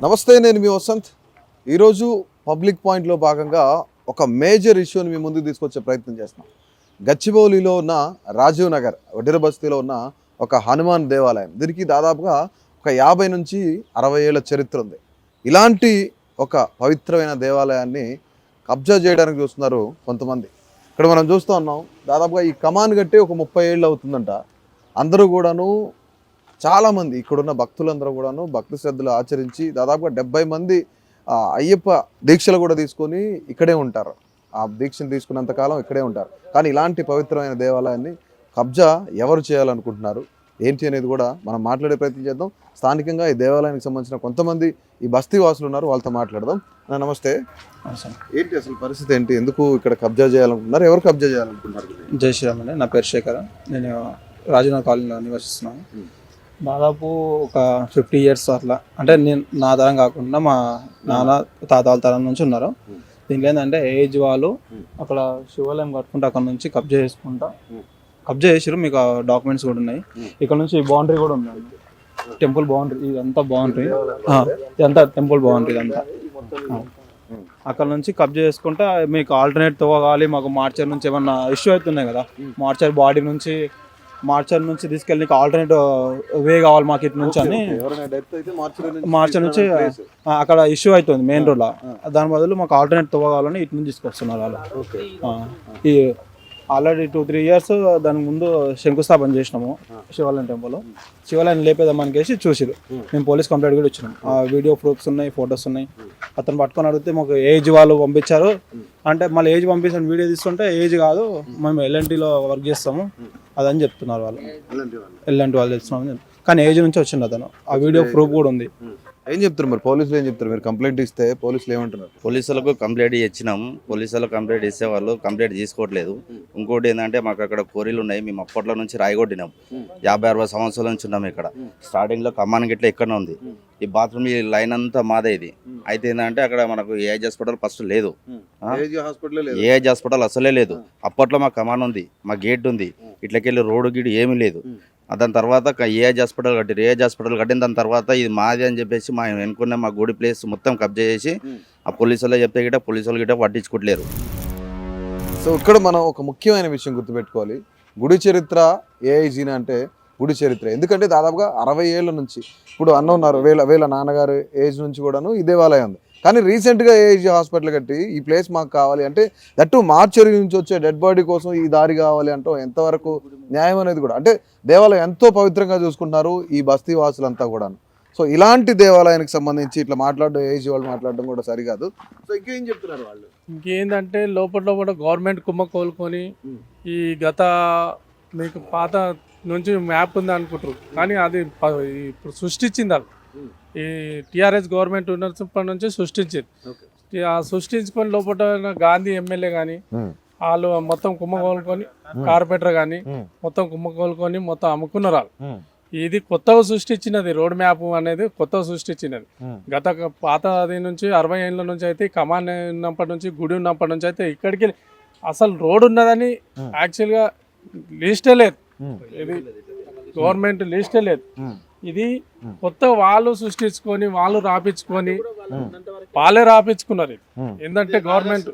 నమస్తే, నేను మీ వసంత్. ఈరోజు పబ్లిక్ పాయింట్లో భాగంగా ఒక మేజర్ ఇష్యూని మీ ముందుకు తీసుకొచ్చే ప్రయత్నం చేస్తున్నాం. గచ్చిబౌలిలో ఉన్న రాజీవ్ నగర్ వడ్డెర బస్తీలో ఉన్న ఒక హనుమాన్ దేవాలయం. దీనికి దాదాపుగా ఒక 50 నుంచి 60 ఏళ్ల చరిత్ర ఉంది. ఇలాంటి ఒక పవిత్రమైన దేవాలయాన్ని కబ్జా చేయడానికి చూస్తున్నారు కొంతమంది. ఇక్కడ మనం చూస్తూ ఉన్నాం, దాదాపుగా ఈ కమాన్ కట్టి ఒక 30 ఏళ్ళు అవుతుందంట. అందరూ కూడాను, చాలామంది ఇక్కడున్న భక్తులందరూ కూడాను భక్తి శ్రద్ధలు ఆచరించి దాదాపుగా 70 మంది అయ్యప్ప దీక్షలు కూడా తీసుకొని ఇక్కడే ఉంటారు. ఆ దీక్షను తీసుకున్నంతకాలం ఇక్కడే ఉంటారు. కానీ ఇలాంటి పవిత్రమైన దేవాలయాన్ని కబ్జా ఎవరు చేయాలనుకుంటున్నారు ఏంటి అనేది కూడా మనం మాట్లాడే ప్రయత్నం చేద్దాం. స్థానికంగా ఈ దేవాలయానికి సంబంధించిన కొంతమంది ఈ బస్తీ వాసులు ఉన్నారు, వాళ్ళతో మాట్లాడదాం. నమస్తే. ఏంటి అసలు పరిస్థితి ఏంటి? ఎందుకు ఇక్కడ కబ్జా చేయాలనుకుంటున్నారు? ఎవరు కబ్జా చేయాలనుకుంటున్నారు? జై శ్రీరామ్ అండి. నా పేరు శేఖర్. నేను రాజీవ్నగర్ కాలనీలో నివసిస్తున్నాను. దాదాపు ఒక 50 years అట్లా, అంటే నేను నా తరం కాకుండా మా నాన్న తాతల తరం నుంచి ఉన్నారు. దీంట్లో ఏంటంటే ఏజ్ వాళ్ళు అక్కడ శివాలయం కట్టుకుంటే అక్కడ నుంచి కబ్జా చేసారు. మీకు డాక్యుమెంట్స్ కూడా ఉన్నాయి. ఇక్కడ నుంచి బౌండరీ కూడా ఉంది, టెంపుల్ బౌండరీ. ఇదంతా బౌండరీ, ఇదంతా టెంపుల్ బౌండరీ ఇదంతా. అక్కడ నుంచి కబ్జా చేసుకుంటే మీకు ఆల్టర్నేట్ తవ్వాలి. మాకు మార్చర్ నుంచి ఏమన్నా ఇష్యూ అవుతున్నాయి కదా, మార్చర్ నుంచి తీసుకెళ్ళి ఆల్టర్నేట్ వే కావాలి మాకు ఇటు నుంచి అని. మార్చర్ నుంచి అక్కడ ఇష్యూ అవుతుంది మెయిన్ రోడ్లో. దాని బదులు మాకు ఆల్టర్నేట్ తవ్వగాలని ఇటు నుంచి తీసుకొస్తున్నారు వాళ్ళు. ఈ ఆల్రెడీ 2-3 years దాని ముందు శంకుస్థాపన చేసినాము శివాలయం టెంపుల్. శివాలయం లేపేదామనికేసి చూసిరు. మేము పోలీస్ కంప్లైంట్ కూడా ఇచ్చినాం. ఆ వీడియో ప్రూఫ్స్ ఉన్నాయి, ఫొటోస్ ఉన్నాయి. అతను పట్టుకొని అడిగితే మాకు ఏజ్ వాళ్ళు పంపించారు. అంటే మళ్ళీ ఏజ్ పంపించిన వీడియో తీసుకుంటే ఏజ్ కాదు, మేము ఎల్ఎన్టీలో వర్క్ చేస్తాము అదని చెప్తున్నారు వాళ్ళు. ఎల్ఎన్టీ వాళ్ళు చెప్తున్నాము, కానీ ఏజ్ నుంచి వచ్చింది అతను. ఆ వీడియో ప్రూఫ్ కూడా ఉంది. ఏం చెప్తారు మరి పోలీసులు? ఏం చెప్తారు? మీరు కంప్లైంట్ ఇస్తే పోలీసులు ఏమంటున్నారు? పోలీసులకు కంప్లైంట్ ఇచ్చినాం. పోలీసులకు కంప్లైంట్ ఇస్తే వాళ్ళు కంప్లైంట్ తీసుకోవట్లేదు. ఇంకోటి ఏంటంటే మాకు అక్కడ కోరీలు ఉన్నాయి. మేము అప్పట్లో నుంచి రాయగొట్టినాం. 50-60 సంవత్సరాల నుంచి ఉన్నాం ఇక్కడ. స్టార్టింగ్లో కమ్మాన్ గిట్ల ఎక్కడనే ఉంది. ఈ బాత్రూమ్ ఈ లైన్ అంతా మాదే ఇది. అయితే ఏంటంటే అక్కడ మనకు ఏఐజీ హాస్పిటల్ ఫస్ట్ లేదు. ఏఐజీ హాస్పిటల్ అసలే లేదు. అప్పట్లో మా కమాన్ ఉంది, మా గేట్ ఉంది, ఇట్లకెళ్ళి రోడ్డు గిడి ఏమీ లేదు. దాని తర్వాత ఏఐజీ హాస్పిటల్ కట్టారు. ఏఐజీ హాస్పిటల్ కట్టిన దాని తర్వాత ఇది మాది అని చెప్పేసి మా వెనుకున్న మా గుడి ప్లేస్ మొత్తం కబ్జా చేసి ఆ పోలీసులు చెప్తే గిట్ట పోలీసులు గిట్ట పట్టించుకోవట్లేరు. సో ఇక్కడ మనం ఒక ముఖ్యమైన విషయం గుర్తుపెట్టుకోవాలి. గుడి చరిత్ర ఏఐజీని అంటే గుడి చరిత్ర. ఎందుకంటే దాదాపుగా 60 ఏళ్ళ నుంచి, ఇప్పుడు అన్న ఉన్నారు, వీళ్ళ నాన్నగారు ఏజ్ నుంచి కూడాను ఈ దేవాలయం ఉంది. కానీ రీసెంట్గా ఏఐజీ హాస్పిటల్ కట్టి ఈ ప్లేస్ మాకు కావాలి అంటే, దట్టు మార్చరీ నుంచి వచ్చే డెడ్ బాడీ కోసం ఈ దారి కావాలి అంటే ఎంతవరకు న్యాయం అనేది కూడా. అంటే దేవాలయం ఎంతో పవిత్రంగా చూసుకుంటున్నారు ఈ బస్తీ వాసులంతా కూడాను. సో ఇలాంటి దేవాలయానికి సంబంధించి ఇట్లా మాట్లాడడం, ఏఐజీ వాళ్ళు మాట్లాడడం కూడా సరికాదు. సో ఇంకేం చెప్తున్నారు వాళ్ళు? ఇంకేంటంటే లోపల గవర్నమెంట్ కుమ్మ కోలుకొని ఈ గత మీకు పాత నుంచి మ్యాప్ ఉంది అనుకుంటారు, కానీ అది ఇప్పుడు సృష్టించింది వాళ్ళు. ఈ టీఆర్ఎస్ గవర్నమెంట్ ఉన్నప్పటి నుంచి సృష్టించింది. ఆ సృష్టించుకొని లోపల గాంధీ ఎమ్మెల్యే కానీ వాళ్ళు మొత్తం కుమ్మ కోలుకొని, కార్పొరేటర్ కానీ మొత్తం కుమ్మ కోలుకొని మొత్తం అమ్ముకున్నారు వాళ్ళు. ఇది కొత్తగా సృష్టించినది, రోడ్ మ్యాప్ అనేది కొత్తగా సృష్టించినది. గత పాతది నుంచి 60 ఏళ్ళ నుంచి అయితే కమాన్ ఉన్నప్పటి నుంచి, గుడి ఉన్నప్పటి నుంచి అయితే ఇక్కడికి అసలు రోడ్ ఉన్నదని యాక్చువల్గా లిస్టే లేదు. ఇది గవర్నమెంట్ లిస్టే లేదు. ఇది కొత్త వాళ్ళు సృష్టించుకొని వాళ్ళు రాపించుకొని వాళ్ళే రాపించుకున్నారు. ఏంటంటే గవర్నమెంట్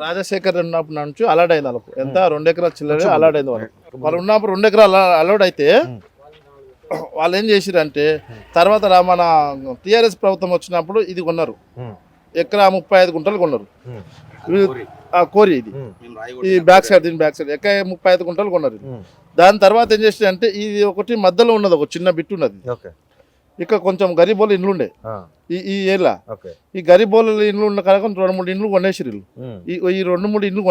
రాజశేఖర్ ఉన్నప్పటి నుంచి అలర్ట్ అయింది వాళ్ళకు. ఎంత 2 ఎకరాల చిల్లర అలర్ట్ అయింది వాళ్ళు ఉన్నప్పుడు 2 ఎకరాలు అలర్ట్ అయితే వాళ్ళు ఏం చేసిరంటే, తర్వాత మన టీఆర్ఎస్ ప్రభుత్వం వచ్చినప్పుడు ఇది కొన్నారు. ఎకరా 35 గుంటలు కొన్నారు. కోరి ఇది ఈ బ్యాక్ సైడ్, దీని బ్యాక్ సైడ్ ఎక్కడ 35 గుంటలు కొన్నారు. దాని తర్వాత ఏం చేసి అంటే, ఇది ఒకటి మధ్యలో ఉన్నది, ఒక చిన్న బిట్ ఉన్నది. ఇక్కడ కొంచెం గరీబోళ్ళ ఇండ్లు ఉండే ఈ ఏరియా. ఈ గరీబోళ్ళ ఇండ్లు ఉన్న కాక 2-3 ఇండ్లు కొనేసిరు. ఈ 2-3 ఇండ్లు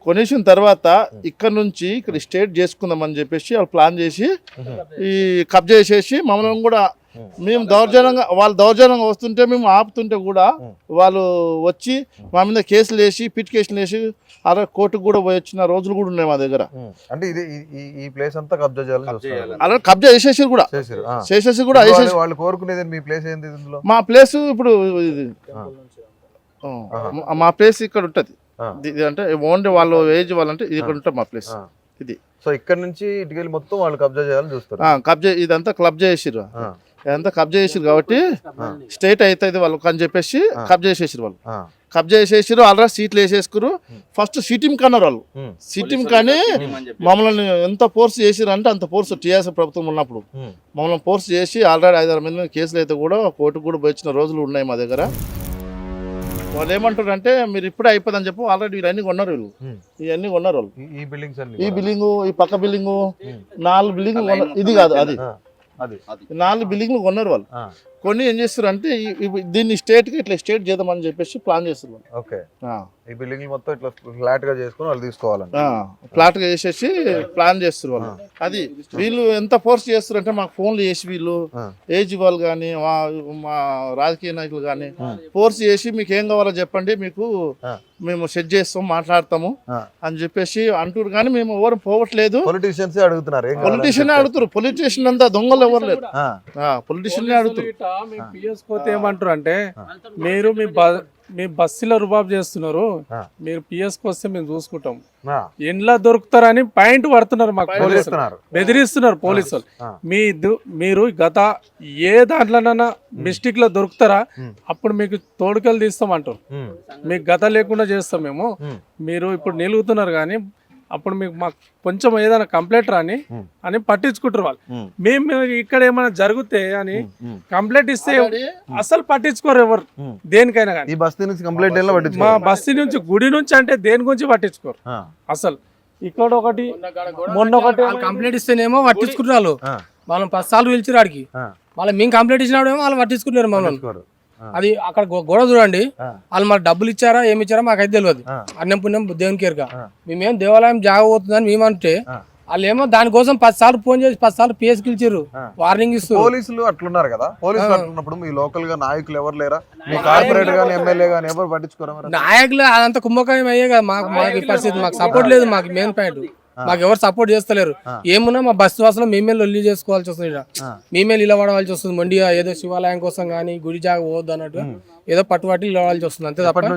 కొనేసిన తర్వాత ఇక్కడ నుంచి ఇక్కడ స్టేట్ చేసుకుందామని చెప్పేసి వాళ్ళు ప్లాన్ చేసి ఈ కబ్జా చేసేసి మమ్మల్ని కూడా మేము వాళ్ళు దౌర్జన్యంగా వస్తుంటే మేము ఆపుతుంటే కూడా వాళ్ళు వచ్చి మా మీద కేసులు వేసి, పిట్ కేసులు వేసి అలా కోర్టుకు కూడా పోయి వచ్చిన రోజులు కూడా ఉన్నాయి మా దగ్గర. అంటే ఇది ఈ ప్లేస్ అంతా కబ్జా చేయాలి, అలా కబ్జా చేసేసి కూడా వాళ్ళు కోరుకునేది. మీ ప్లేస్ ఏంది? మా ప్లేస్ ఇప్పుడు మా ప్లేస్ ఇక్కడ ఉంటది. అంటే ఓన్లీ వాళ్ళు ఏజ్ వాళ్ళంటే ఇక్కడ ఉంటుంది మా ప్లేస్ ఇది. సో ఇక్కడ నుంచి ఇటుకెళ్ళి మొత్తం వాళ్ళు కబ్జా చేయాలని చూస్తారు. కబ్జా ఇదంతా కబ్జా చేసిర్రు. అంతా కబ్జా చేసిరు కాబట్టి స్టేట్ అవుతుంది వాళ్ళకి అని చెప్పేసి కబ్జా చేసేసారు వాళ్ళు. ఆ, కబ్జా చేసేసారు, ఆల్రెడీ సీట్లు వేసేసుకురు. ఫస్ట్ సిట్టింగ్ కన్నారు వాళ్ళు. సిట్టింగ్ కానీ మమ్మల్ని ఎంత ఫోర్స్ చేసిరు అంటే అంత ఫోర్స్ టీఆర్ఎస్ ప్రభుత్వం ఉన్నప్పుడు మమ్మల్ని ఫోర్స్ చేసి ఆల్రెడీ 5-6 మంది మీద కేసులు అయితే కూడా కోర్టుకు కూడా వచ్చిన రోజులు ఉన్నాయి మా దగ్గర. వాళ్ళు ఏమంటారు అంటే మీరు ఇప్పుడే అయిపోతుందని చెప్పి ఆల్రెడీ వీళ్ళన్నీ కొన్నారు, వీళ్ళు ఇవన్నీ కొన్నారు వాళ్ళు. ఈ బిల్డింగ్స్ అన్ని ఈ బిల్డింగు, ఈ పక్క బిల్డింగు, 4 బిల్డింగ్ ఇది కాదు అది అది 4 బిల్డింగ్లు కొన్నారు వాళ్ళు. కొన్ని ఏం చేస్తారు అంటే దీన్ని స్టేట్కి ఇట్లా స్టేట్ చేద్దామని చెప్పేసి ప్లాన్ చేస్తారు వాళ్ళు. ఓకే, ఈ బిల్డింగ్ మొత్తం ఇట్లా ఫ్లాట్ గా చేసుకుని వాళ్ళు తీసుకోవాలని ఫ్లాట్ గా చేసేసి ప్లాన్ చేస్తారు వాళ్ళు. అది వీళ్ళు ఎంత ఫోర్స్ చేస్తారు అంటే మాకు ఫోన్లు చేసి వీళ్ళు ఏజ్ వాళ్ళు కానీ మా రాజకీయ నాయకులు కానీ ఫోర్స్ చేసి మీకు ఏం కావాలో చెప్పండి, మీకు మేము సెట్ చేస్తాం, మాట్లాడతాము అని చెప్పేసి అంటారు. కానీ మేము ఎవరు పోవట్లేదు. పొలిటీషియన్స్ అడుగుతున్నారు, పొలిటీషియన్ అడుగుతారు. పొలిటీషియన్ అంతా దొంగలు ఎవరు లేరు, పొలిటీషియన్ అడుగుతారు. పిఎస్ పోతే ఏమంటారు అంటే మీరు మీ బస్సులో రుబాబ్ చేస్తున్నారు, మీరు పిఎస్కి వస్తే మేము చూసుకుంటాం, ఎండ్లా దొరుకుతారని పాయింట్ పడుతున్నారు మాకు పోలీసులు, బెదిరిస్తున్నారు పోలీసులు. మీరు గత ఏ దాంట్లోనైనా మిస్టేక్ లో దొరుకుతారా అప్పుడు మీకు తోడుకెళ్ళి తీస్తామంటారు. మీకు గత లేకుండా చేస్తాం మేము, మీరు ఇప్పుడు నిలుగుతున్నారు కానీ అప్పుడు మీకు మాకు కొంచెం ఏదైనా కంప్లైంట్ రాని అని పట్టించుకుంటారు వాళ్ళు. మేము ఇక్కడ ఏమైనా జరిగితే అని కంప్లైంట్ ఇస్తే అసలు పట్టించుకోరు ఎవరు, దేనికైనా కానీ. ఈ బస్తీ నుంచి కంప్లైంట్ మా బస్తీ నుంచి గుడి నుంచి అంటే దేని గురించి పట్టించుకోరు అసలు. ఇక్కడ ఒకటి మొన్న ఒకటి కంప్లైంట్ ఇస్తేనేమో పట్టించుకుంటున్నారు వాళ్ళని 10 సార్లు పిలిచిరు ఆడికి, మళ్ళీ మేము కంప్లైంట్ ఇచ్చినప్పుడేమో వాళ్ళు పట్టించుకుంటున్నారు మమ్మల్ని. అది అక్కడ గొడవ చూడండి, వాళ్ళు మాకు డబ్బులు ఇచ్చారా ఏమి ఇచ్చారా మాకైతే తెలియదు. అన్నం పుణ్యం దేవునికి ఎరుక. మేమేం దేవాలయం జాగబోతుందని మేమంటే వాళ్ళు ఏమో దానికోసం 10 సార్లు ఫోన్ చేసి 10 సార్లు పిఎస్ పిలిచారు, వార్నింగ్ ఇస్తూ. పోలీసులు అట్లున్నారు కదా, పోలీసులు అట్లున్నప్పుడు మీ లోకల్ గా నాయకులు ఎవరు లేరా, మీ కార్పొరేట్ గానీ ఎమ్మెల్యే గానీ ఎవరు పట్టించుకోరా? నాయకులు అదంతా కుంభకాయం అయ్యే కదా మాకు పరిస్థితి. మాకు సపోర్ట్ లేదు, మాకు మెయిన్ పాయింట్ మాకు ఎవరు సపోర్ట్ చేస్తలేరు. ఏమున్నా మా బస్సు వాసలో మేమే లొల్లి చేసుకోవాల్సి వస్తుంది, మేమే నిలబడవలసి వస్తుంది. మొండిగా ఏదో శివాలయం కోసం కానీ గుడి జాగ పోవద్దు అన్నట్టు ఏదో పట్టుబట్టి నిలబడాల్సి వస్తుంది అంతే తప్ప. ఎప్పటి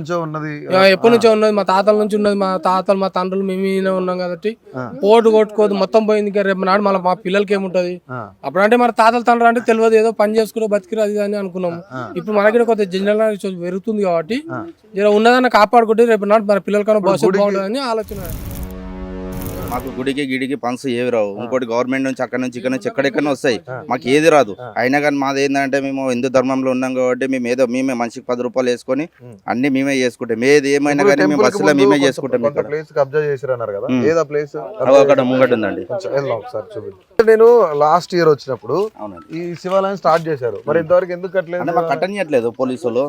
నుంచో ఉన్నది, మా తాతల నుంచి ఉన్నది. మా తాతలు మా తండ్రులు మేమే ఉన్నాం కాబట్టి పోటు కొట్టుకోదు మొత్తం పోయింది. ఇంకా రేపు నాడు మళ్ళీ మా పిల్లలకి ఏముంటది అప్పుడంటే మన తాతల తండ్రి అంటే తెలియదు, ఏదో పని చేసుకుని బతికిరు అది అని అనుకున్నాము. ఇప్పుడు మనకి కొంత జనరల్ నాలెడ్జ్ పెరుగుతుంది కాబట్టి ఉన్నదాన్ని కాపాడుకుంటే రేపు నాడు మన పిల్లలకన్నా భవిష్యత్తు బాగుంటుందని ఆలోచన. మాకు గుడికి గిడికి పన్స్ ఏవి రావు. ఇంకోటి గవర్నమెంట్ నుంచి అక్కడ నుంచి ఇక్కడ నుంచి ఎక్కడెక్కడనే వస్తాయి, మాకు ఏది రాదు. అయినా కానీ మాది ఏంటంటే మేము హిందూ ధర్మంలో ఉన్నాం కాబట్టి మేమే మనిషికి 10 రూపాయలు వేసుకొని అన్ని మేమే చేసుకుంటాం. ఏది ఏమైనా కానీ మేము బస్సులో మేమే చేసుకుంటాం. అక్కడ ముంగట ఉందండి. నేను లాస్ట్ ఇయర్ వచ్చినప్పుడు ఈ శివాలయం స్టార్ట్ చేశారు, మరి ఇంతవరకు ఎందుకు కట్టలేదు? మాకు కట్టనియట్లేదు పోలీసులు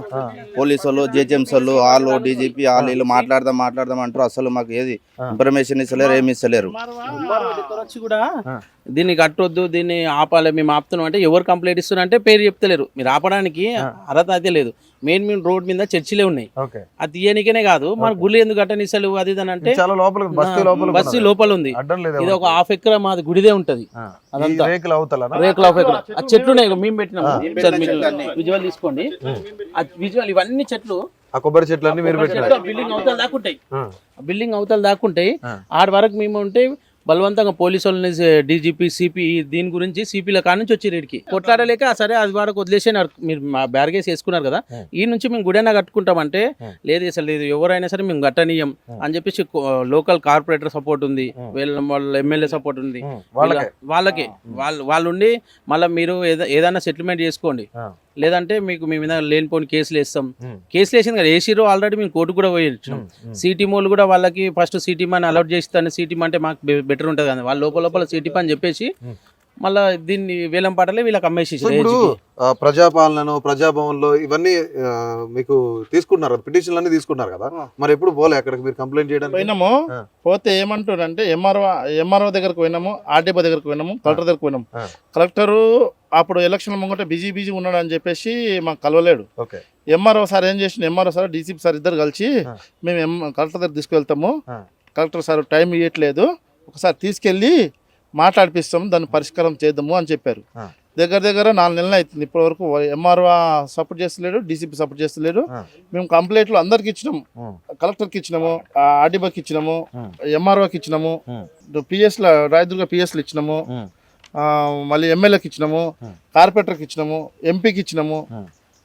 జిహెచ్ఎంసీ వాళ్ళు డీజీపీ వాళ్ళు వీళ్ళు మాట్లాడదాం అంటారు. అసలు మాకు ఏది ఇన్ఫర్మేషన్ ఇస్తలేరు, ఏమి ఇస్తలేరు. వచ్చి కూడా దీన్ని కట్టొద్దు, దీన్ని ఆపాలి, మేము ఆపుతున్నాం అంటే ఎవరు కంప్లైంట్ ఇస్తున్నారు అంటే పేరు చెప్తలేరు. మీరు ఆపడానికి అర్హత అయితే లేదు. మెయిన్ రోడ్ మీద చర్చిలే ఉన్నాయి, అది తీయనికనే కాదు మన గుళ్ళు ఎందుకు కట్టనిస్తలు అది ఇది అంటే బస్సు లోపల ఉంది. ఇది ఒక 1/2 ఎకరా మాది గుడిదే ఉంటది, అదంతా రేకుల 1/2 ఎకరా. ఆ చెట్లు ఉన్నాయి మేము పెట్టినాము, విజువల్ తీసుకోండి. విజువల్ ఇవన్నీ చెట్లు, కొబ్బరి చెట్లు అన్ని మీరు పెట్టినారు. బిల్డింగ్ అవతల దాక్కుంటాయి. ఆడి వరకు మేము ఉంటే బలవంతంగా పోలీసు వాళ్ళని డీజీపీ సిపి దీని గురించి సిపిల కాడ నుంచి వచ్చి రేడికి కొట్లాడలేక సరే అది వరకు వదిలేసే మీరు మా బ్యారగేస్ వేసుకున్నారు కదా, ఈ నుంచి మేము గుడైనా కట్టుకుంటామంటే లేదు అసలు లేదు ఎవరైనా సరే మేము కట్టనీయం అని చెప్పేసి లోకల్ కార్పొరేటర్ సపోర్ట్ ఉంది, వాళ్ళ ఎమ్మెల్యే సపోర్ట్ ఉంది. వాళ్ళకి వాళ్ళుండి మళ్ళీ మీరు ఏదైనా సెటిల్మెంట్ చేసుకోండి, లేదంటే మీకు మీ మీద లేనిపోని కేసులు వేస్తాం. కేసులు వేసింది కదా, వేసిరు ఆల్రెడీ మేము కోర్టు కూడా పోయి వచ్చినాం. సిటీ మోల్ కూడా వాళ్ళకి ఫస్ట్ సిటీ మని అలౌట్ చేస్తాను, సిటీ అంటే మాకు బెటర్ ఉంటుంది కదా, వాళ్ళ లోపల సిటీ పని చెప్పేసి మళ్ళీ దీన్ని వేలం పాటలే వీళ్ళకి అమ్మేసి. ప్రజాపాలన ప్రజాభవన్లో ఇవన్నీ మీకు తీసుకున్నారు, పిటిషన్లు అన్ని తీసుకున్నారు కదా, మరి ఎప్పుడు పోలే అక్కడికి మీరు కంప్లైంట్ చేయడానికి? పోయినాము, పోతే ఏమంటారంటే ఎంఆర్ఓ దగ్గరకు పోయినాము, ఆర్డీఓ దగ్గరకు పోయినాము, కలెక్టర్ దగ్గరకు పోయినాము. కలెక్టరు అప్పుడు ఎలక్షన్ ముంగట బిజీ ఉన్నాడు అని చెప్పేసి మాకు కలవలేడు. ఎంఆర్ఓ సార్ ఏం చేసిన, ఎంఆర్ఓ సార్ డీసీపీ సార్ ఇద్దరు కలిసి మేము కలెక్టర్ దగ్గర తీసుకువెళ్తాము, కలెక్టర్ సార్ టైం ఇవ్వట్లేదు, ఒకసారి తీసుకెళ్ళి మాట్లాడిపిస్తాము, దాన్ని పరిష్కారం చేద్దాము అని చెప్పారు. దగ్గర 4 నెలలు అవుతుంది ఇప్పటి వరకు. ఎంఆర్ఓ సపోర్ట్ చేస్తలేడు, డీసీపీ సపోర్ట్ చేస్తలేడు. మేము కంప్లైంట్లు అందరికి ఇచ్చినాము, కలెక్టర్కి ఇచ్చినాము, ఆర్డీఓకి ఇచ్చినాము, ఎంఆర్ఓకి ఇచ్చినాము, పిఎస్ల రాయదుర్గ పిఎస్లు ఇచ్చినాము, మళ్ళీ ఎమ్మెల్యేకి ఇచ్చినాము, కార్పొరేటర్కి ఇచ్చినాము, ఎంపీకి ఇచ్చినాము,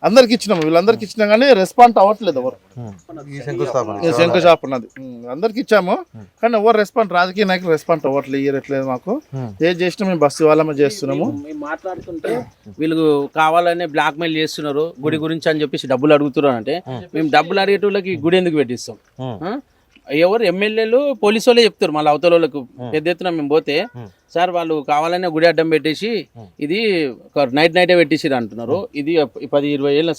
అందరికి ఇచ్చినాము. వీళ్ళందరికి ఇచ్చినా కానీ రెస్పాండ్ అవ్వట్లేదు ఎవరు. ఈ శంకుస్థాపన ఈ శంకుస్థాపనది అందరికి ఇచ్చాము కానీ ఎవరు రెస్పాండ్, రాజకీయ నాయకులు రెస్పాండ్ అవ్వట్లేదు, ఇయ్యట్లేదు. మాకు ఏది చేసినా మేము బస్సు వాళ్ళమే చేస్తున్నాము. మేము మాట్లాడుతుంటే వీళ్ళు కావాలనే బ్లాక్ మెయిల్ చేస్తున్నారు గుడి గురించి అని చెప్పేసి డబ్బులు అడుగుతున్నారు. అంటే మేము డబ్బులు అడిగేటోళ్ళకి గుడి ఎందుకు పెట్టిస్తాం? ఎవరు ఎమ్మెల్యేలు పోలీసు వాళ్ళే చెప్తారు. మళ్ళీ అవతల వాళ్ళకు పెద్ద ఎత్తున మేము పోతే సార్ వాళ్ళు కావాలనే గుడి అడ్డం పెట్టేసి ఇది నైటే పెట్టేసి అంటున్నారు. ఇది 10-20 ఏళ్ళ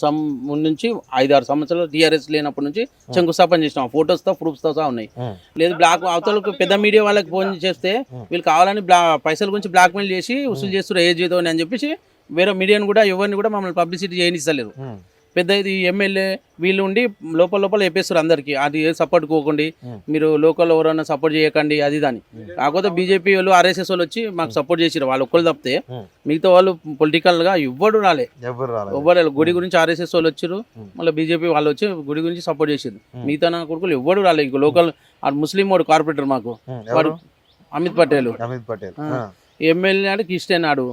ముందు నుంచి 5-6 సంవత్సరాలు టీఆర్ఎస్ లేనప్పటి నుంచి శంకుస్థాపన చేసినాం. ఫోటోస్తో ప్రూఫ్స్తో సహా ఉన్నాయి. లేదు బ్లాక్ అవతలకు పెద్ద మీడియా వాళ్ళకి ఫోన్ చేస్తే వీళ్ళు కావాలని పైసల గురించి బ్లాక్ మెయిల్ చేసి వసూలు చేస్తారు ఏజ్ ఏదో అని చెప్పేసి వేరే మీడియాని కూడా ఎవరిని కూడా మమ్మల్ని పబ్లిసిటీ చేయనిస్తలేరు. పెద్ద ఇది ఎమ్మెల్యే వీళ్ళు ఉండి లోపల చెప్పేస్తారు అందరికి అది సపోర్ట్ కోకండి, మీరు లోకల్ ఎవరైనా సపోర్ట్ చేయకండి అది దాని. కాకపోతే బీజేపీ వాళ్ళు ఆర్ఎస్ఎస్ వాళ్ళు వచ్చి మాకు సపోర్ట్ చేసారు. వాళ్ళు ఒక్కరు తప్పితే మిగతా వాళ్ళు పొలిటికల్ గా ఎవ్వడు రాలే. ఎవ్వరు గుడి గురించి ఆర్ఎస్ఎస్ వాళ్ళు వచ్చారు, మళ్ళీ బీజేపీ వాళ్ళు వచ్చి గుడి గురించి సపోర్ట్ చేసారు. మిగతా నా కొడుకులు ఎవ్వడు రాలే. ఇక లోకల్ ముస్లిం వాడు కార్పొరేటర్ మాకు వాడు అమిత్ పటేల్ ఎమ్మెల్యే నాడు క్రిస్టియన్ నాడు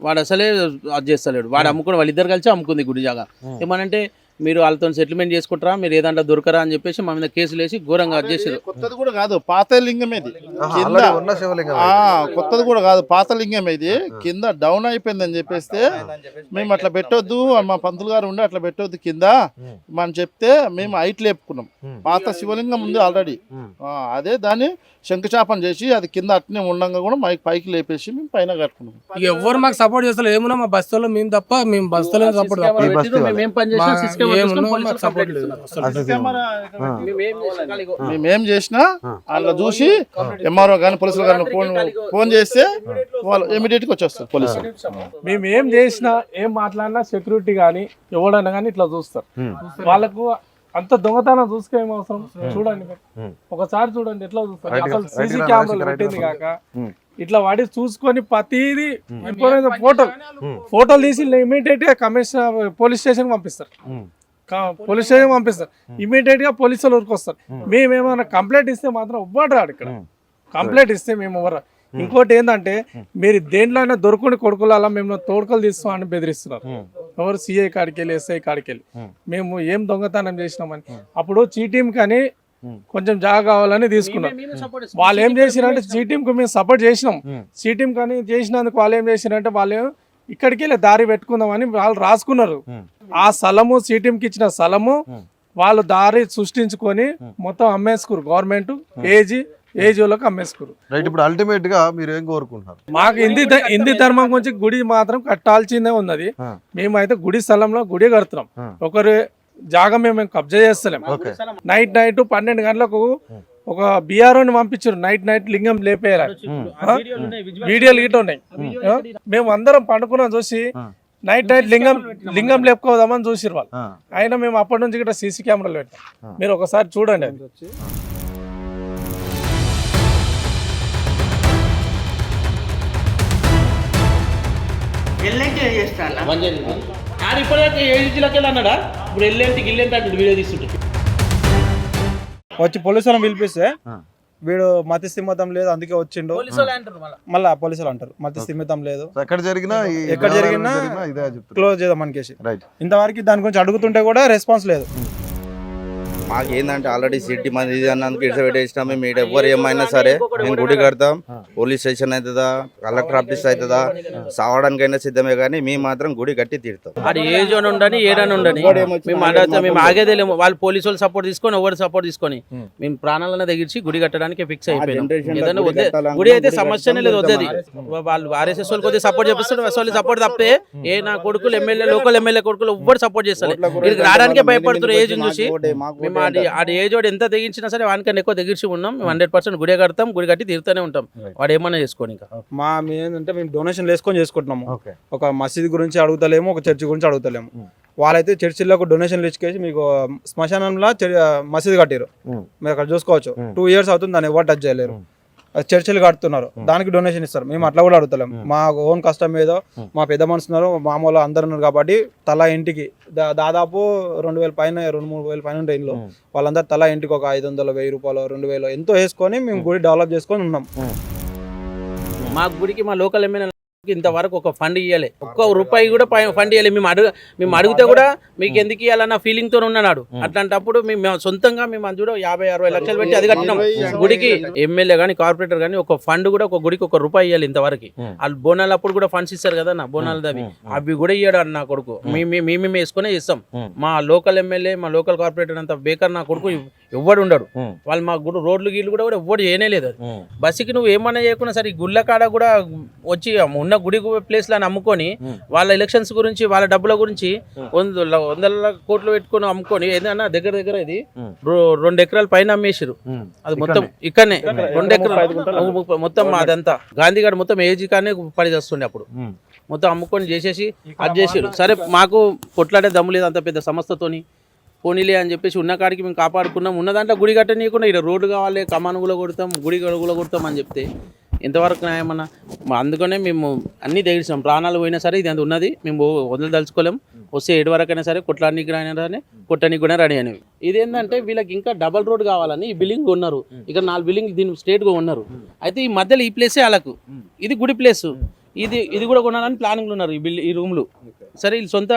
వాడు అసలే అది చేస్తలేడు. వాడు అమ్ముకుని వాళ్ళిద్దరు కలిసి అమ్ముకుంది గుడి జాగా. ఏమనంటే మీరు వాళ్ళతో సెటిల్మెంట్ చేసుకుంటారా, మీరు ఏదంటే దొరకరా అని చెప్పేసి మా మీద కేసులు వేసి ఘోరంగా అది చేసారు. కొత్తది కూడా కాదు, పాత లింగం ఇది కింద. కొత్తది కూడా కాదు, పాత లింగం ఇది కింద డౌన్ అయిపోయిందని చెప్పేస్తే మేము అట్లా పెట్టొద్దు, మా పంతులు గారు ఉండి అట్లా పెట్టొద్దు కింద మనం చెప్తే మేము హైట్ లేపుకున్నాం. పాత శివలింగం ఉంది ఆల్రెడీ, అదే దాన్ని శంకుస్థాపన చేసి అది కింద అట్నే ఉండగా కూడా పైకి లేపేసి మేము పైన కట్టుకున్నాం. ఎవరు మాకు సపోర్ట్ చేస్తారు ఏమున్నా మా బస్తలో మేము తప్ప, మేము బస్తలో సపోర్ట్ మేమేం చేసినా అట్లా చూసి ఎంఆర్ఓ కానీ పోలీసులు కానీ ఫోన్ చేస్తే వాళ్ళు ఇమీడియట్ గా వచ్చేస్తారు పోలీసులు. మేము ఏం చేసినా ఏం మాట్లాడినా సెక్యూరిటీ కానీ ఎవడైనా కానీ ఇట్లా చూస్తారు. వాళ్ళకు అంత దొంగతనం చూసుకే ఏం అవసరం? చూడండి ఒకసారి చూడండి ఎట్లా చూస్తారు. అసలు సీసీ కెమెరాలు పెట్టింది కాక ఇట్లా వాడి చూసుకొని ప్రతిదీ ఫోటోలు తీసి ఇమీడియట్ గా కమిషనర్ పోలీస్ స్టేషన్ పంపిస్తారు. పోలీస్ స్టేషన్ పంపిస్తారు, ఇమీడియట్ గా పోలీసులు ఊరికొస్తారు. మేమేమన్నా కంప్లైంట్ ఇస్తే మాత్రం ఎవ్వడు రాడు ఇక్కడ. కంప్లైంట్ ఇస్తే మేము ఎవరు. ఇంకోటి ఏంటంటే మీరు దేంట్లోనే దొరుకుని కొడుకుల మేము తోడుకలు తీస్తామని బెదిరిస్తున్నారు. ఎవరు సిఐ కాడికి వెళ్ళి ఎస్ఐ కాడికి వెళ్ళి మేము ఏం దొంగతనం చేసినామని. అప్పుడు చీటీం కానీ కొంచెం జాగా కావాలని తీసుకున్నారు. వాళ్ళు ఏం చేసిరంటే చీటీంకు మేము సపోర్ట్ చేసినాం. చీటీం కానీ చేసినందుకు వాళ్ళు ఏం చేసిరంటే వాళ్ళు ఇక్కడికి వెళ్ళి దారి పెట్టుకుందామని వాళ్ళు రాసుకున్నారు. ఆ స్థలము చీటీంకి ఇచ్చిన స్థలము వాళ్ళు దారి సృష్టించుకొని మొత్తం అమ్మేసుకురు. గవర్నమెంట్ ఏజ్ వాళ్ళకి అమ్మేసుకురు. ఇప్పుడు అల్టిమేట్ గా మీరు ఏం కోరుకుంటున్నారు? మాకు హిందీ ధర్మం గురించి గుడి మాత్రం కట్టాల్సిందే ఉన్నది. మేమైతే గుడి స్థలంలో గుడి కడుతున్నాం. ఒకరు జాగా మేము కబ్జా చేస్తలేం. నైట్ 12 గంటలకు ఒక బీఆర్ఓని పంపించారు. నైట్ లింగం లేపేయాలి. వీడియోలు గిట్ట ఉన్నాయి. మేము అందరం పండుకున్నాం చూసి నైట్ లింగం లేపుకోదామని చూసిరు వాళ్ళు. అయినా మేము అప్పటి నుంచి గిట్ట సీసీ కెమెరాలు పెట్టాం. మీరు ఒకసారి చూడండి. అది ఇప్పుడు ఎల్లేంటి అంటే వీడియో తీసుకుంటే వచ్చి పోలీసులను పిలిపిస్తే వీడు మతి స్థిమితం లేదు అందుకే వచ్చిండు మళ్ళీ పోలీసులు అంటారు మతి స్థిమితం లేదు. ఎక్కడ జరిగినా క్లోజ్ చేద్దాం కేసు. ఇంతవరకు దాని గురించి అడుగుతుంటే కూడా రెస్పాన్స్ లేదు. మాకు ఏంటంటే ఆల్రెడీ సిటీ మంది ఇది అన్నందుకు ఇట్లా పెట్టేసినాం. మేము ఎవరు ఏమైనా సరే మేము గుడి కడతాం. పోలీస్ స్టేషన్ అవుతుందా, కలెక్టర్ ఆఫీస్ అవుతుందా, సావడానికైనా సిద్ధమే కానీ మేము మాత్రం గుడి కట్టి తీరుతాం. అది ఏజ్ అని ఉండని ఏడని ఉండని మేము ఆగేదే లేము. వాళ్ళు పోలీసు వాళ్ళు సపోర్ట్ తీసుకొని ఎవరు సపోర్ట్ తీసుకొని మేము ప్రాణాలను తెగించి గుడి కట్టడానికి ఫిక్స్ అయిపోయినాం. ఏదైనా గుడి అయితే సమస్యనే లేదు. వద్దేది వాళ్ళు ఆర్ఎస్ఎస్ వాళ్ళకి కొద్దిగా సపోర్ట్ చేపిస్తారు. వాళ్ళు సపోర్ట్ తప్పితే నా కొడుకులు ఎమ్మెల్యే లోకల్ ఎమ్మెల్యే కొడుకులు ఎవ్వరు సపోర్ట్ చేస్తారు. వీళ్ళకి రావడానికే భయపడుతున్నారు ఏజ్ చూసి. మేము అది ఏజ్ వాడు ఎంత తెగించినా సరే వానికన్నా ఎక్కువ తెగించి ఉన్నాం. మేము 100% గుడి కడతాం, గుడి కట్టి తీరుతూనే ఉంటాం. వాడు ఏమన్నా చేసుకోని. ఇంకా ఏంటంటే మేము డొనేషన్ వేసుకొని చేసుకుంటున్నాము. ఒక మసీద్ గురించి అడుగుతలేము, ఒక చర్చి గురించి అడుగుతలేము. వాళ్ళైతే చర్చిలకు డొనేషన్లు ఇచ్చేసి మీకు శ్మశానంలో మసీద్ కట్టారు. మీరు అక్కడ చూసుకోవచ్చు. 2 years అవుతుంది, దాన్ని ఎవరు టచ్ చేయలేరు. చర్చిలు కడుతున్నారు, దానికి డొనేషన్ ఇస్తారు. మేము అట్లా కూడా అడుగుతలేం. మా ఓన్ కష్టం ఏదో మా పెద్ద మనుషున్నారు, మామూలు అందరు ఉన్నారు కాబట్టి తలా ఇంటికి దాదాపు 2,000 పైన 2-3,000 పైన ఉంటాయి ఇంట్లో. వాళ్ళందరూ తలా ఇంటికి ఒక 500, 1,000 రూపాయలు, 2,000 ఎంతో వేసుకొని మేము గుడి డెవలప్ చేసుకొని ఉన్నాం. మా గుడికి మా లోకల్ ఎమ్మెల్యే ఇంతవరకు ఒక ఫండ్ ఇవ్వలే, ఒక్క రూపాయి కూడా ఫండ్ ఇవ్వలే. మేము అడిగితే కూడా మీకు ఎందుకు ఇవ్వాలన్న ఫీలింగ్ తో ఉన్నాడు. అట్లాంటప్పుడు మేము సొంతంగా మేము అందులో 50-60 లక్షలు పెట్టి అది కట్టినాం గుడికి. ఎమ్మెల్యే కానీ కార్పొరేటర్ కానీ ఒక ఫండ్ కూడా ఒక గుడికి 1 రూపాయి ఇవ్వాలి ఇంతవరకు. వాళ్ళు బోనాలు అప్పుడు కూడా ఫండ్స్ ఇస్తారు కదా నా బోనాలు అవి కూడా ఇయ్యాడు అన్న నా కొడుకు. మేము వేసుకునే ఇస్తాం. మా లోకల్ ఎమ్మెల్యే మా లోకల్ కార్పొరేటర్ అంత బేకర్ నా కొడుకు ఎవ్వడు ఉండడు. వాళ్ళు మా గుడి రోడ్లు గీళ్ళు కూడా ఎవ్వడు చేయలేదు. బస్సుకి నువ్వు ఏమన్నా చేయకుండా సరే గుళ్ళ కాడ కూడా వచ్చి ఉన్న గుడి ప్లేస్ లను అమ్ముకొని వాళ్ళ ఎలక్షన్స్ గురించి వాళ్ళ డబ్బుల గురించి 100 కోట్లు పెట్టుకొని అమ్ముకొని ఏదన్నా దగ్గర ఇది 2 ఎకరాల పైన అమ్మేసారు. అది మొత్తం ఇక్కడనే 2 ఎకరాలు మొత్తం అదంతా గాంధీగాడు మొత్తం ఏజీ కానీ పని చేస్తుండే అప్పుడు మొత్తం అమ్ముకొని చేసేసి అది చేసారు. సరే మాకు కొట్లాడే దమ్ము లేదు అంత పెద్ద సంస్థతోని, పోనీలే అని చెప్పేసి ఉన్న కాడికి మేము కాపాడుకున్నాం. ఉన్న దాంట్లో గుడి కట్టనీయకుండా ఇక్కడ రోడ్డు కావాలి, కమానుగులో కొడతాం, గుడి గడుగులో కొడతాం అని చెప్తే ఎంతవరకు న్యాయమన్నా. అందుకనే మేము అన్నీ తెగిస్తాం. ప్రాణాలు పోయినా సరే ఇది అంత ఉన్నది, మేము వదలదలుచుకోలేం. వస్తే 7 వరకైనా సరే కొట్టడానికి రాని సరే కొట్టడానికి కూడా రెడీ అనేవి. ఇదేంటంటే వీళ్ళకి ఇంకా డబల్ రోడ్ కావాలని ఈ బిల్డింగ్ ఉన్నారు. ఇక్కడ 4 బిల్డింగ్ దీని స్ట్రేట్గా ఉన్నారు. అయితే ఈ మధ్యలో ఈ ప్లేసే వాళ్ళకు ఇది గుడి ప్లేస్, ఇది కూడా కొనాలని ప్లానింగ్లు ఉన్నారు ఈ రూమ్లు. సరే వీళ్ళు సొంత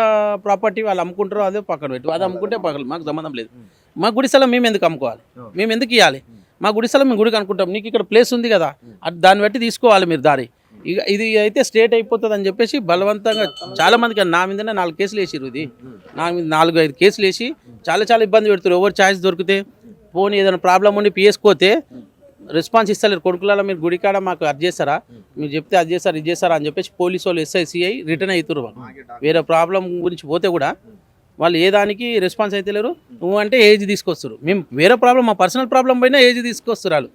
ప్రాపర్టీ వాళ్ళు అమ్ముకుంటారో అదే పక్కన పెట్టు, అది అమ్ముకుంటే పక్కన మాకు సంబంధం లేదు. మా గుడి స్థలం మేము ఎందుకు అమ్ముకోవాలి, మేము ఎందుకు ఇవ్వాలి? మా గుడి స్థలం మేము గుడికి అనుకుంటాం. నీకు ఇక్కడ ప్లేస్ ఉంది కదా దాన్ని బట్టి తీసుకోవాలి మీరు దారి. ఇక ఇది అయితే స్టేట్ అయిపోతుంది అని చెప్పేసి బలవంతంగా చాలా మందికి నా మీదనే 4 కేసులు వేసారు. ఇది నా మీద 4-5 కేసులు వేసి చాలా ఇబ్బంది పెడుతారు. ఎవరు ఛాయిస్ దొరికితే పోనీ ఏదైనా ప్రాబ్లం ఉండి పిఎస్కోతే రెస్పాన్స్ ఇస్తలేరు. కొడుకులలో మీరు గుడికాడ మాకు అది చేస్తారా, మీరు చెప్తే అది చేస్తారు ఇది చేస్తారా అని చెప్పేసి పోలీసు వాళ్ళు SICI రిటర్న్ అవుతారు. వేరే ప్రాబ్లం గురించి పోతే కూడా వాళ్ళు ఏ దానికి రెస్పాన్స్ అయితే లేరు. నువ్వు అంటే ఏజ్ తీసుకొస్తారు, మేము వేరే ప్రాబ్లం మా పర్సనల్ ప్రాబ్లం పైన ఏజ్ తీసుకొస్తారు. వాళ్ళు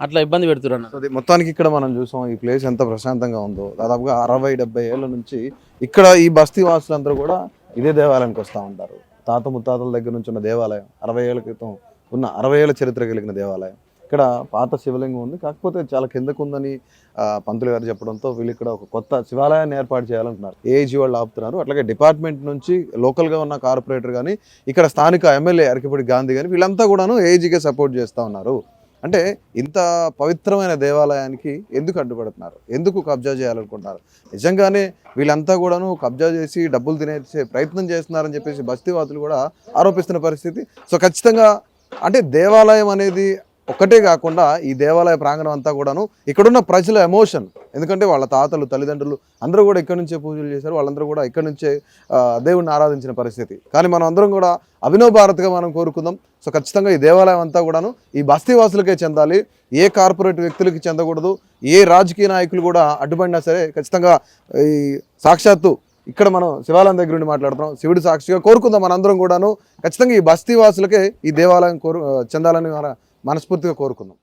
అట్లా ఇబ్బంది పెడుతున్నారు అన్న. అది మొత్తానికి ఇక్కడ మనం చూసాం ఈ ప్లేస్ ఎంత ప్రశాంతంగా ఉందో. దాదాపుగా 60-70 ఏళ్ళ నుంచి ఇక్కడ ఈ బస్తీ వాసులందరూ కూడా ఇదే దేవాలయానికి వస్తూ ఉంటారు. తాత ముత్తాతల దగ్గర నుంచి ఉన్న దేవాలయం, 60 ఏళ్ల క్రితం ఉన్న 60 ఏళ్ల చరిత్ర కలిగిన దేవాలయం. ఇక్కడ పాత శివలింగం ఉంది, కాకపోతే చాలా కిందకు ఉందని పంతులు గారు చెప్పడంతో వీళ్ళు ఇక్కడ ఒక కొత్త శివాలయాన్ని ఏర్పాటు చేయాలంటున్నారు. ఏజీ వాళ్ళు ఆపుతున్నారు. అట్లాగే డిపార్ట్మెంట్ నుంచి లోకల్గా ఉన్న కార్పొరేటర్ కానీ ఇక్కడ స్థానిక ఎమ్మెల్యే అరకిపూడి గాంధీ కానీ వీళ్ళంతా కూడాను ఏజీగా సపోర్ట్ చేస్తూ ఉన్నారు. అంటే ఇంత పవిత్రమైన దేవాలయానికి ఎందుకు అడ్డుపడుతున్నారు, ఎందుకు కబ్జా చేయాలనుకుంటున్నారు? నిజంగానే వీళ్ళంతా కూడాను కబ్జా చేసి డబ్బులు తినేసే ప్రయత్నం చేస్తున్నారని చెప్పేసి బస్తీవాదులు కూడా ఆరోపిస్తున్న పరిస్థితి. సో ఖచ్చితంగా అంటే దేవాలయం అనేది ఒక్కటే కాకుండా ఈ దేవాలయ ప్రాంగణం అంతా కూడాను ఇక్కడున్న ప్రజల ఎమోషన్. ఎందుకంటే వాళ్ళ తాతలు తల్లిదండ్రులు అందరూ కూడా ఇక్కడి నుంచే పూజలు చేశారు, వాళ్ళందరూ కూడా ఇక్కడి నుంచే దేవుడిని ఆరాధించిన పరిస్థితి. కానీ మనం అందరం కూడా అభినవ్ భారత్గా మనం కోరుకుందాం. సో ఖచ్చితంగా ఈ దేవాలయం అంతా కూడాను ఈ బస్తీవాసులకే చెందాలి, ఏ కార్పొరేట్ వ్యక్తులకి చెందకూడదు. ఏ రాజకీయ నాయకులు కూడా అడ్డుపడినా సరే ఖచ్చితంగా ఈ సాక్షాత్తు ఇక్కడ మనం శివాలయం దగ్గర నుండి మాట్లాడుతున్నాం, శివుడి సాక్షిగా కోరుకుందాం మనందరం కూడాను ఖచ్చితంగా ఈ బస్తీవాసులకే ఈ దేవాలయం చెందాలని మనస్ఫూర్తిగా కోరుకుందాం.